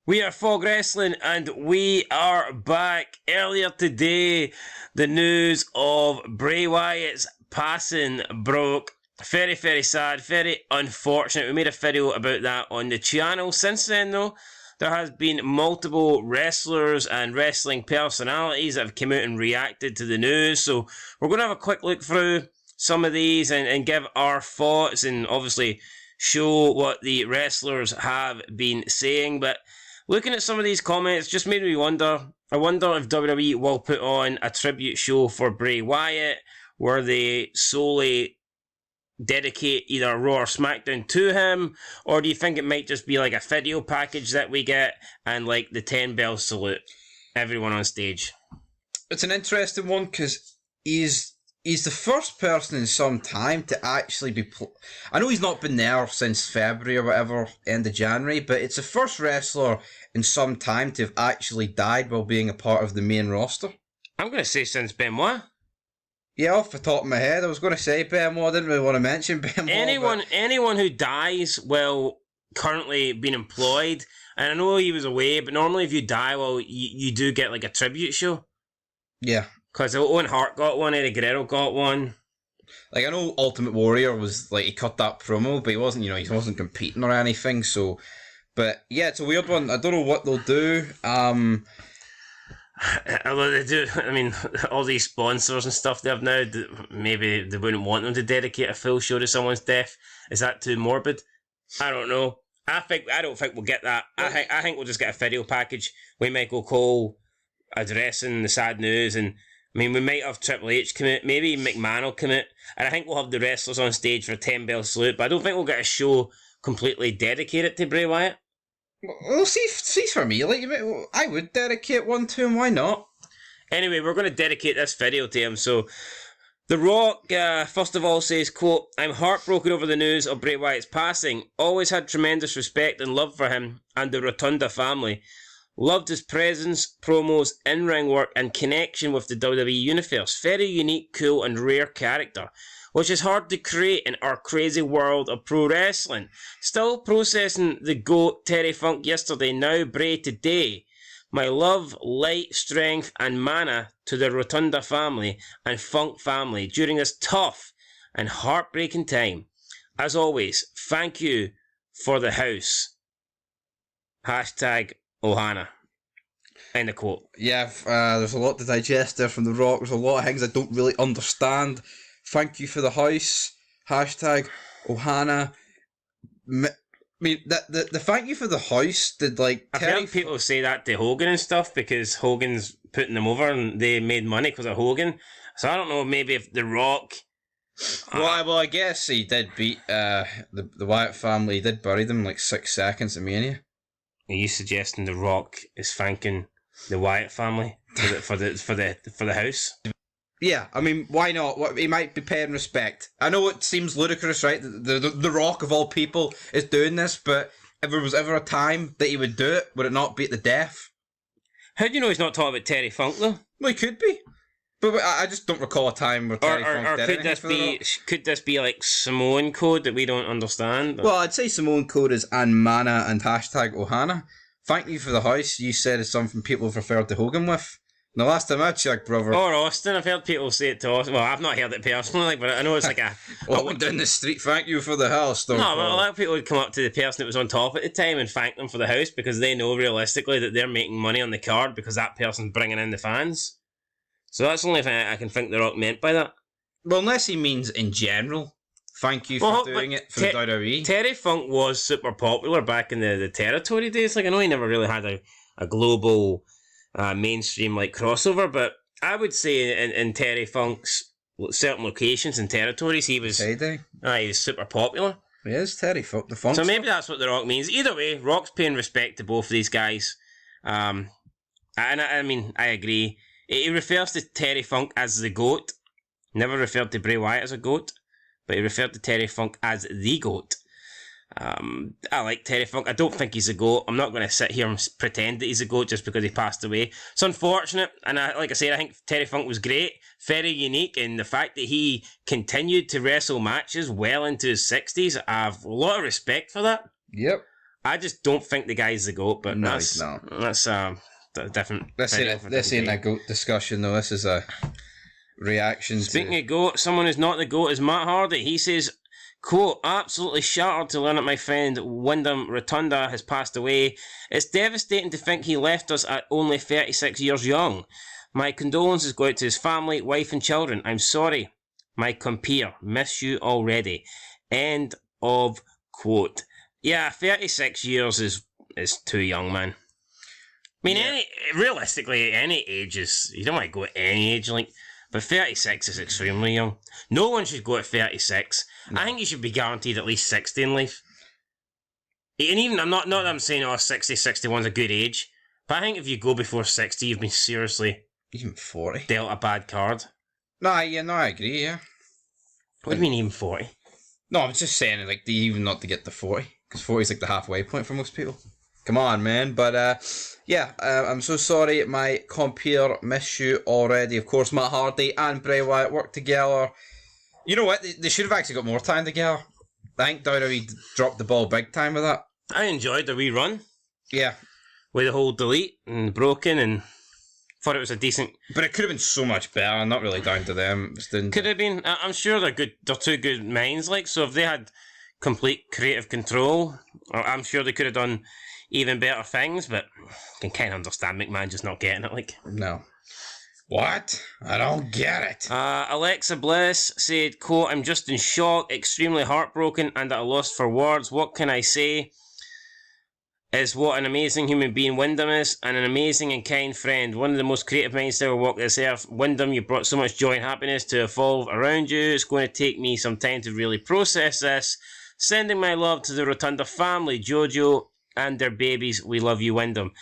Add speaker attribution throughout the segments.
Speaker 1: We are Fog Wrestling and we are back. Earlier today, the news of Bray Wyatt's passing broke. Very, very sad, very unfortunate. We made a video about that on the channel. Since then though, there has been multiple wrestlers and wrestling personalities that have come out and reacted to the news. So we're going to have a quick look through some of these and give our thoughts and obviously show what the wrestlers have been saying. But looking at some of these comments just made me wonder. I wonder if WWE will put on a tribute show for Bray Wyatt where they solely dedicate either Raw or SmackDown to him, or do you think it might just be like a video package that we get and like the 10 bell salute everyone on stage?
Speaker 2: It's an interesting one because he's the first person in some time to actually be... I know he's not been there since February or whatever, end of January, but it's the first wrestler in some time to have actually died while being a part of the main roster.
Speaker 1: I'm going to say since Benoit.
Speaker 2: Yeah, off the top of my head, I was going to say Benoit. I didn't really want to mention Benoit.
Speaker 1: Anyone who dies while currently being employed, and I know he was away, but normally if you die, well, you do get like a tribute show.
Speaker 2: Yeah.
Speaker 1: Because Owen Hart got one, Eddie Guerrero got one.
Speaker 2: Like, I know Ultimate Warrior was, like, he cut that promo, but he wasn't, he wasn't competing or anything, so... But, yeah, it's a weird one. I don't know what they'll do.
Speaker 1: Although they do, I mean, all these sponsors and stuff they have now, maybe they wouldn't want them to dedicate a full show to someone's death. Is that too morbid? I don't know. I don't think we'll get that. I think we'll just get a video package. We might go Cole addressing the sad news, and I mean, we might have Triple H commit, maybe McMahon will commit, and I think we'll have the wrestlers on stage for a 10 bell salute, but I don't think we'll get a show completely dedicated to Bray Wyatt.
Speaker 2: Well, see for me, like, I would dedicate one to him, why not?
Speaker 1: Anyway, we're going to dedicate this video to him, so... The Rock, first of all, says, quote, "I'm heartbroken over the news of Bray Wyatt's passing. Always had tremendous respect and love for him and the Rotunda family. Loved his presence, promos, in-ring work, and connection with the WWE Universe. Very unique, cool, and rare character, which is hard to create in our crazy world of pro wrestling. Still processing the GOAT Terry Funk yesterday, now Bray today. My love, light, strength, and mana to the Rotunda family and Funk family during this tough and heartbreaking time. As always, thank you for the house. Hashtag Ohana." End of quote.
Speaker 2: Yeah, there's a lot to digest there from The Rock. There's a lot of things I don't really understand. Thank you for the house. Hashtag Ohana. I mean, the thank you for the house did, like...
Speaker 1: I've heard people say that to Hogan and stuff because Hogan's putting them over and they made money because of Hogan. So I don't know, maybe if The Rock...
Speaker 2: Well, I guess he did beat the Wyatt family. He did bury them in like 6 seconds at Mania.
Speaker 1: Are you suggesting The Rock is thanking the Wyatt family for the house?
Speaker 2: Yeah, I mean, why not? He might be paying respect. I know it seems ludicrous, right? The Rock of all people is doing this, but if there was ever a time that he would do it, would it not be at the death?
Speaker 1: How do you know he's not talking about Terry Funk though?
Speaker 2: Well, he could be, but I just don't recall a time where Terry Funk did anything.
Speaker 1: Could this be like Samoan code that we don't understand? Or?
Speaker 2: Well, I'd say Samoan code is Anmana and hashtag Ohana. Thank you for the house. You said it's something people have referred to Hogan with. The last time I checked, brother.
Speaker 1: Or Austin. I've heard people say it to Austin. Well, I've not heard it personally, but I know it's like a...
Speaker 2: Walking down the street, thank you for the house.
Speaker 1: No, but a lot of people would come up to the person that was on top at the time and thank them for the house because they know realistically that they're making money on the card because that person's bringing in the fans. So that's the only thing I can think The Rock meant by that.
Speaker 2: Well, unless he means in general. Thank you for doing it for the WWE.
Speaker 1: Terry Funk was super popular back in the territory days. Like, I know he never really had a global... mainstream like crossover, but I would say in Terry Funk's certain locations and territories he was super popular.
Speaker 2: He is Terry Funk, the Funk.
Speaker 1: So maybe that's what The Rock means. Either way, Rock's paying respect to both of these guys. And I mean, I agree. He refers to Terry Funk as the GOAT. Never referred to Bray Wyatt as a GOAT, but he referred to Terry Funk as the GOAT. I like Terry Funk. I don't think he's a GOAT. I'm not going to sit here and pretend that he's a GOAT just because he passed away. It's unfortunate, and like I said, I think Terry Funk was great, very unique, and the fact that he continued to wrestle matches well into his 60s, I have a lot of respect for that.
Speaker 2: Yep.
Speaker 1: I just don't think the guy's the GOAT, but
Speaker 2: No,
Speaker 1: that's
Speaker 2: he's not.
Speaker 1: That's different.
Speaker 2: This ain't a GOAT discussion though. This is a reaction
Speaker 1: Speaking
Speaker 2: to...
Speaker 1: of GOAT, someone who's not the GOAT is Matt Hardy. He says, quote, absolutely shattered to learn that my friend Wyndham Rotunda has passed away. It's devastating to think he left us at only 36 years young. My condolences go out to his family, wife and children. I'm sorry. My compeer, miss you already. End of quote. Yeah, 36 years is too young, man. I mean, realistically, any age is... You don't want to go at any age, like... But 36 is extremely young. No one should go at 36. No. I think you should be guaranteed at least 60 in life. And even, not that I'm saying, 60, 61's a good age. But I think if you go before 60, you've been seriously...
Speaker 2: Even 40?
Speaker 1: Dealt a bad card.
Speaker 2: I agree, yeah.
Speaker 1: What do you mean even 40?
Speaker 2: No, I'm just saying, like, even not to get to 40. Because 40 is like the halfway point for most people. Come on, man. But, I'm so sorry. My compeer miss you already. Of course, Matt Hardy and Bray Wyatt worked together. You know what? They should have actually got more time together. I think WWE dropped the ball big time with that.
Speaker 1: I enjoyed the wee run.
Speaker 2: Yeah. With
Speaker 1: the whole delete and broken and... Thought it was a decent...
Speaker 2: But it could have been so much better. Not really down to them.
Speaker 1: Could have been. I'm sure they're good. They're two good minds. Like, so if they had complete creative control, I'm sure they could have done even better things. But I can kind of understand McMahon just not getting it. Like,
Speaker 2: no. What? I don't get it.
Speaker 1: Alexa Bliss said, quote, I'm just in shock, extremely heartbroken, and at a loss for words. What can I say? Is what an amazing human being Wyndham is, and an amazing and kind friend. One of the most creative minds to ever walk this earth. Wyndham, you brought so much joy and happiness to evolve around you. It's going to take me some time to really process this. Sending my love to the Rotunda family, Jojo and their babies. We love you, Wyndham.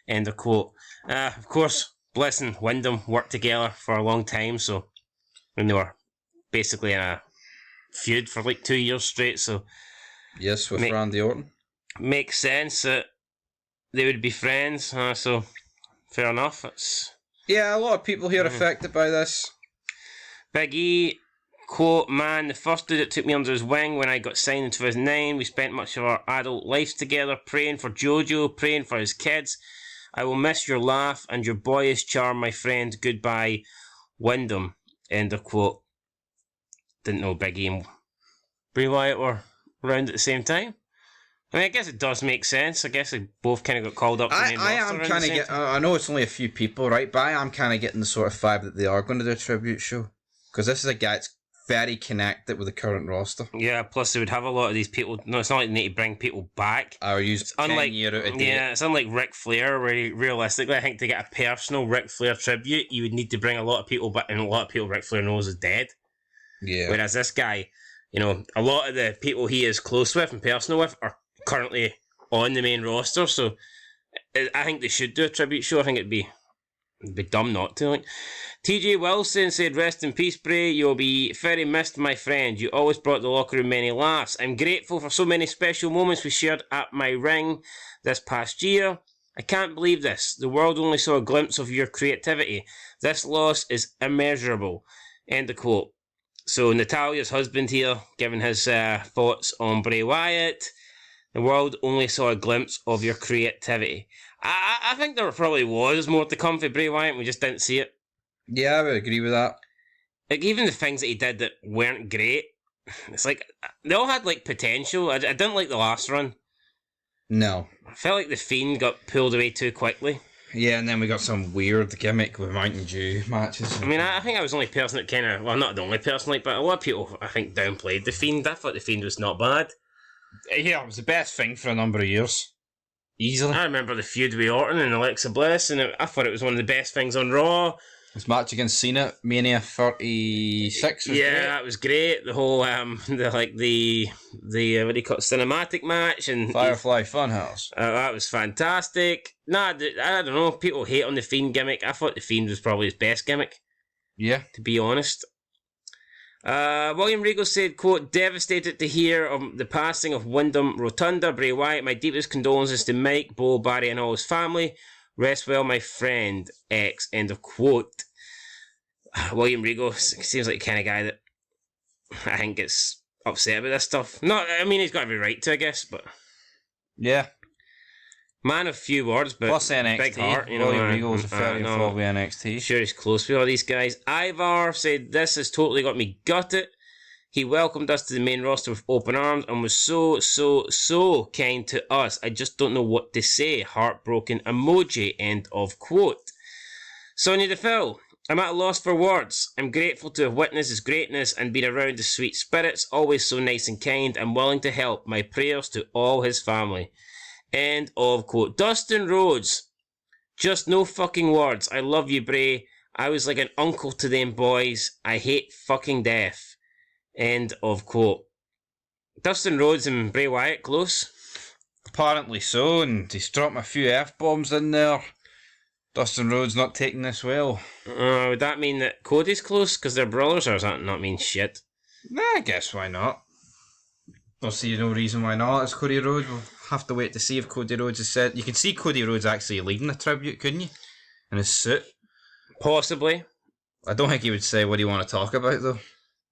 Speaker 1: End of quote. Of course, Bliss and Wyndham worked together for a long time, so when they were basically in a feud for like 2 years straight, so...
Speaker 2: Yes, with Randy Orton.
Speaker 1: Makes sense that they would be friends, so fair enough.
Speaker 2: Yeah, a lot of people here affected by this.
Speaker 1: Big E, quote, man, the first dude that took me under his wing when I got signed in 2009. We spent much of our adult lives together, praying for Jojo, praying for his kids. I will miss your laugh and your boyish charm, my friend. Goodbye, Wyndham. End of quote. Didn't know Big E and Bray Wyatt were around at the same time. I mean, I guess it does make sense. I guess they both kind of got called up to the main roster.
Speaker 2: I know it's only a few people, right? But I am kind of getting the sort of vibe that they are going to do a tribute show. Because this is a guy that's very connected with the current roster.
Speaker 1: Yeah, plus they would have a lot of these people. No, it's not like they need to bring people back.
Speaker 2: Or use 10 year out of date.
Speaker 1: Yeah, it's unlike Ric Flair, where realistically, I think to get a personal Ric Flair tribute, you would need to bring a lot of people back, and a lot of people Ric Flair knows is dead.
Speaker 2: Yeah.
Speaker 1: Whereas this guy, you know, a lot of the people he is close with and personal with are currently on the main roster, so I think they should do a tribute show. I think it'd be dumb not to. Like, TJ Wilson said, rest in peace, Bray. You'll be very missed, my friend. You always brought the locker room many laughs. I'm grateful for so many special moments we shared at my ring this past year. I can't believe this. The world only saw a glimpse of your creativity. This loss is immeasurable. End of quote. So Natalia's husband here, giving his thoughts on Bray Wyatt. The world only saw a glimpse of your creativity. I think there probably was more to come for Bray Wyatt, we just didn't see it.
Speaker 2: Yeah, I would agree with that.
Speaker 1: Like, even the things that he did that weren't great, it's like, they all had, like, potential. I didn't like the last run.
Speaker 2: No.
Speaker 1: I felt like The Fiend got pulled away too quickly.
Speaker 2: Yeah, and then we got some weird gimmick with Mountain Dew matches.
Speaker 1: I mean, I think I was the only person that kind of, well, not the only person, like, but a lot of people, I think, downplayed The Fiend. I thought The Fiend was not bad.
Speaker 2: Yeah, it was the best thing for a number of years. Easily.
Speaker 1: I remember the feud with Orton and Alexa Bliss, and I thought it was one of the best things on Raw.
Speaker 2: His match against Cena, Mania 36 was
Speaker 1: great.
Speaker 2: That
Speaker 1: was great. The whole, what do you call it, cinematic match. And
Speaker 2: Firefly Funhouse.
Speaker 1: That was fantastic. I don't know, people hate on the Fiend gimmick. I thought the Fiend was probably his best gimmick.
Speaker 2: Yeah.
Speaker 1: To be honest. William Regal said, quote, devastated to hear of the passing of Wyndham Rotunda, Bray Wyatt. My deepest condolences to Mike, Bo, Barry and all his family. Rest well, my friend. X. End of quote. William Regal seems like the kind of guy that I think gets upset about this stuff. Not, I mean, he's got every right to, I guess, but...
Speaker 2: Yeah.
Speaker 1: Man of few words, but
Speaker 2: Plus NXT.
Speaker 1: big heart. You know,
Speaker 2: William Regal's a 34 with NXT.
Speaker 1: Sure, he's close with all these guys. Ivar said, "This has totally got me gutted. He welcomed us to the main roster with open arms and was so kind to us. I just don't know what to say. Heartbroken emoji." End of quote. Sonia DeFille. "I'm at a loss for words. I'm grateful to have witnessed his greatness and been around his sweet spirits, always so nice and kind and willing to help. My prayers to all his family." End of quote. Dustin Rhodes. "Just no fucking words. I love you, Bray. I was like an uncle to them boys. I hate fucking death." End of quote. Dustin Rhodes and Bray Wyatt close?
Speaker 2: Apparently so, and he's dropped a few F-bombs in there. Dustin Rhodes not taking this well.
Speaker 1: Would that mean that Cody's close because they're brothers, or does that not mean shit?
Speaker 2: Nah, I guess why not. Don't see no reason why not. It's Cody Rhodes. We'll have to wait to see if Cody Rhodes is said. You can see Cody Rhodes actually leading the tribute, couldn't you? In his suit.
Speaker 1: Possibly.
Speaker 2: I don't think he would say what do you want to talk about though.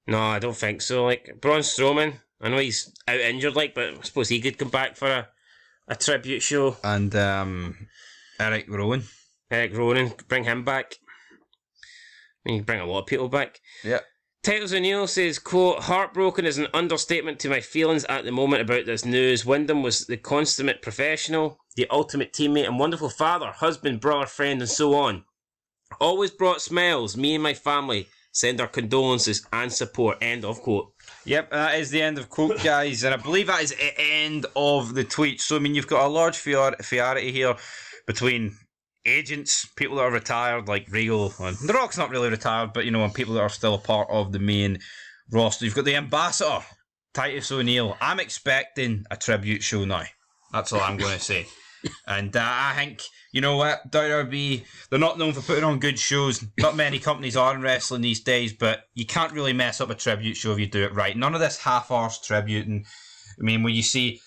Speaker 1: No, I don't think so. Like, Braun Strowman, I know he's out injured, like, but I suppose he could come back for a tribute show.
Speaker 2: And Eric Rowan.
Speaker 1: Eric Rowan, bring him back. I mean, you can bring a lot of people back.
Speaker 2: Yeah.
Speaker 1: Titus O'Neill says, quote, "Heartbroken is an understatement to my feelings at the moment about this news. Wyndham was the consummate professional, the ultimate teammate and wonderful father, husband, brother, friend and so on. Always brought smiles. Me and my family send our condolences and support." End of quote.
Speaker 2: Yep, that is the end of quote, guys. And I believe that is the end of the tweet. So, I mean, you've got a large fiarity here between agents, people that are retired, like Regal, and The Rock's not really retired, but, you know, and people that are still a part of the main roster. You've got the ambassador, Titus O'Neill. I'm expecting a tribute show now. That's all I'm going to say. And I think, you know what, WRB, they're not known for putting on good shows. Not many companies are in wrestling these days, but you can't really mess up a tribute show if you do it right. None of this half-arsed tribute. And I mean, when you see,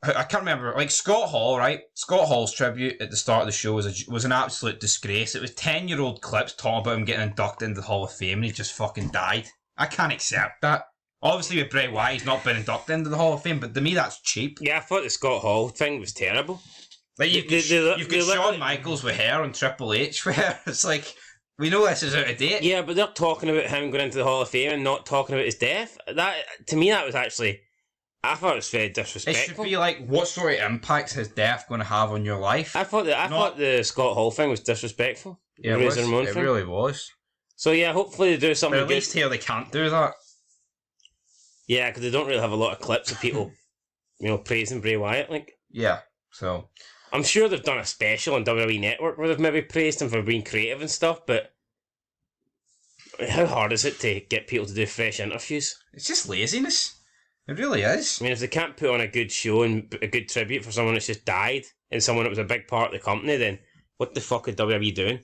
Speaker 2: I can't remember, like Scott Hall, right? Scott Hall's tribute at the start of the show was an absolute disgrace. It was 10-year-old clips talking about him getting inducted into the Hall of Fame and he just fucking died. I can't accept that. Obviously with Bray Wyatt, he's not been inducted into the Hall of Fame, but to me that's cheap.
Speaker 1: Yeah, I thought the Scott Hall thing was terrible.
Speaker 2: Like you've got Shawn Michaels with hair and Triple H with hair. It's like, we know this is out of date.
Speaker 1: Yeah, but they're talking about him going into the Hall of Fame and not talking about his death. That, to me, that was actually, I thought it was very disrespectful.
Speaker 2: It should be like, what sort of impact's his death going to have on your life?
Speaker 1: I thought the Scott Hall thing was disrespectful.
Speaker 2: Yeah, it really was.
Speaker 1: So yeah, hopefully they do something
Speaker 2: but at least here they can't do that.
Speaker 1: Yeah, because they don't really have a lot of clips of people, you know, praising Bray Wyatt. Like,
Speaker 2: yeah, so
Speaker 1: I'm sure they've done a special on WWE Network where they've maybe praised him for being creative and stuff, but how hard is it to get people to do fresh interviews?
Speaker 2: It's just laziness. It really is.
Speaker 1: I mean, if they can't put on a good show and a good tribute for someone that's just died and someone that was a big part of the company, then what the fuck is WWE doing?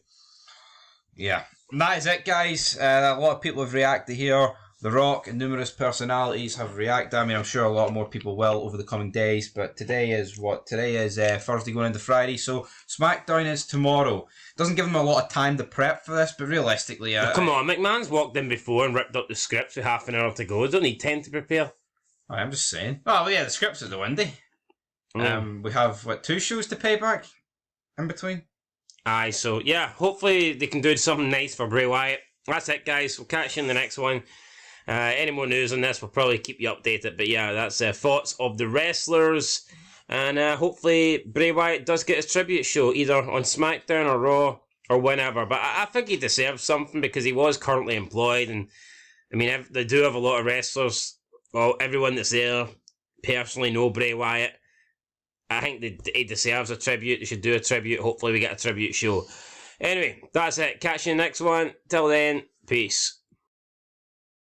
Speaker 2: Yeah. And that is it, guys. A lot of people have reacted here. The Rock and numerous personalities have reacted. I mean, I'm sure a lot more people will over the coming days, but today is Thursday going into Friday, so SmackDown is tomorrow. Doesn't give them a lot of time to prep for this, but realistically...
Speaker 1: come on, McMahon's walked in before and ripped up the scripts with half an hour to go. Don't need 10 to prepare.
Speaker 2: I'm just saying. Oh, well, yeah, the scripts are the windy. We have, 2 shows to pay back in between?
Speaker 1: Aye, so, yeah, hopefully they can do something nice for Bray Wyatt. That's it, guys. We'll catch you in the next one. Any more news on this, we'll probably keep you updated. But yeah, that's thoughts of the wrestlers. And hopefully Bray Wyatt does get his tribute show, either on SmackDown or Raw or whenever. But I think he deserves something because he was currently employed. And I mean, they do have a lot of wrestlers. Well, everyone that's there personally know Bray Wyatt. I think he deserves a tribute. They should do a tribute. Hopefully we get a tribute show. Anyway, that's it. Catch you in the next one. Till then, peace.